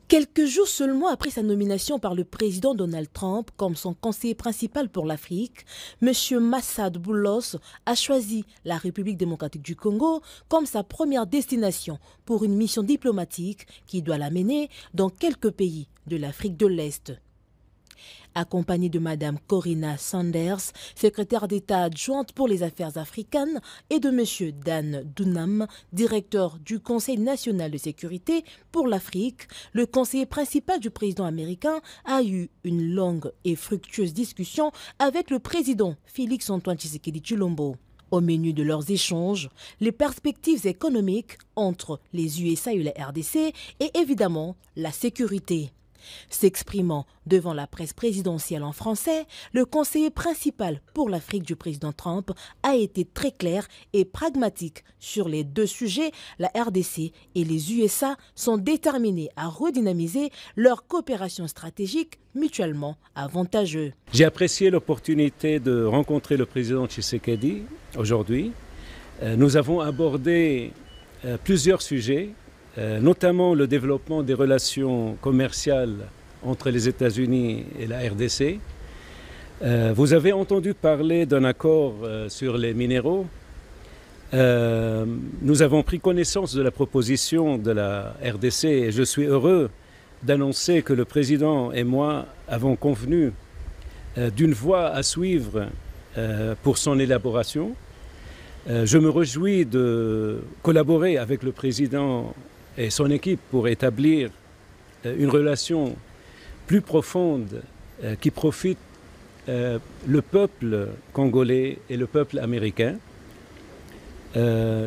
Quelques jours seulement après sa nomination par le président Donald Trump comme son conseiller principal pour l'Afrique, M. Massad Boulos a choisi la République démocratique du Congo comme sa première destination pour une mission diplomatique qui doit l'amener dans quelques pays de l'Afrique de l'Est. Accompagnée de Mme Corinna Sanders, secrétaire d'État adjointe pour les affaires africaines, et de M. Dan Dunham, directeur du Conseil national de sécurité pour l'Afrique, le conseiller principal du président américain a eu une longue et fructueuse discussion avec le président Félix-Antoine Tshisekedi Tshilombo. Au menu de leurs échanges, les perspectives économiques entre les USA et la RDC et évidemment la sécurité. S'exprimant devant la presse présidentielle en français, le conseiller principal pour l'Afrique du président Trump a été très clair et pragmatique sur les deux sujets. La RDC et les USA sont déterminés à redynamiser leur coopération stratégique mutuellement avantageuse. J'ai apprécié l'opportunité de rencontrer le président Tshisekedi aujourd'hui. Nous avons abordé plusieurs sujets, notamment le développement des relations commerciales entre les États-Unis et la RDC. Vous avez entendu parler d'un accord sur les minéraux. Nous avons pris connaissance de la proposition de la RDC et je suis heureux d'annoncer que le président et moi avons convenu d'une voie à suivre pour son élaboration. Je me réjouis de collaborer avec le président et son équipe pour établir une relation plus profonde qui profite le peuple congolais et le peuple américain.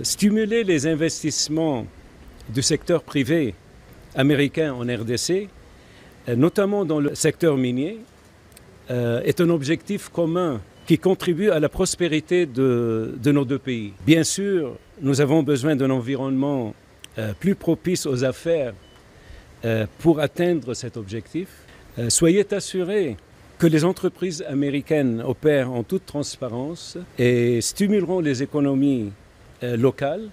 Stimuler les investissements du secteur privé américain en RDC, notamment dans le secteur minier, est un objectif commun qui contribue à la prospérité de nos deux pays. Bien sûr, nous avons besoin d'un environnement plus propice aux affaires pour atteindre cet objectif. Soyez assurés que les entreprises américaines opèrent en toute transparence et stimuleront les économies locales.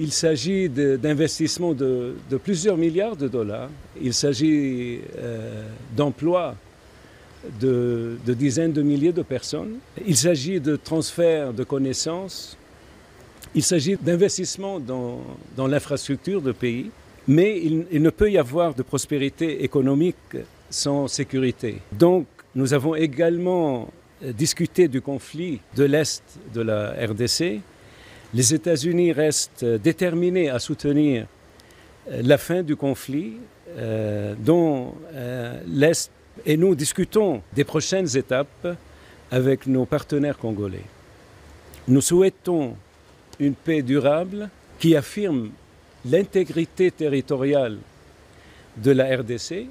Il s'agit d'investissements de plusieurs milliards de dollars. Il s'agit d'emplois de dizaines de milliers de personnes. Il s'agit de transferts de connaissances. Il s'agit d'investissements dans l'infrastructure de pays, mais il ne peut y avoir de prospérité économique sans sécurité. Donc, nous avons également discuté du conflit de l'Est de la RDC. Les États-Unis restent déterminés à soutenir la fin du conflit dont l'Est, et nous discutons des prochaines étapes avec nos partenaires congolais. Nous souhaitons une paix durable qui affirme l'intégrité territoriale de la RDC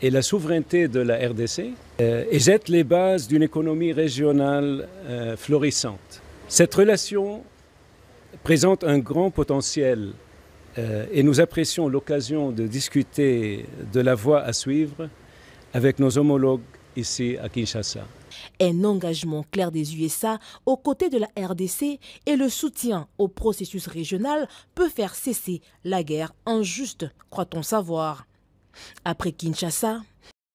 et la souveraineté de la RDC et jette les bases d'une économie régionale florissante. Cette relation présente un grand potentiel et nous apprécions l'occasion de discuter de la voie à suivre avec nos homologues ici à Kinshasa. Un engagement clair des USA aux côtés de la RDC et le soutien au processus régional peut faire cesser la guerre injuste, croit-on savoir. Après Kinshasa,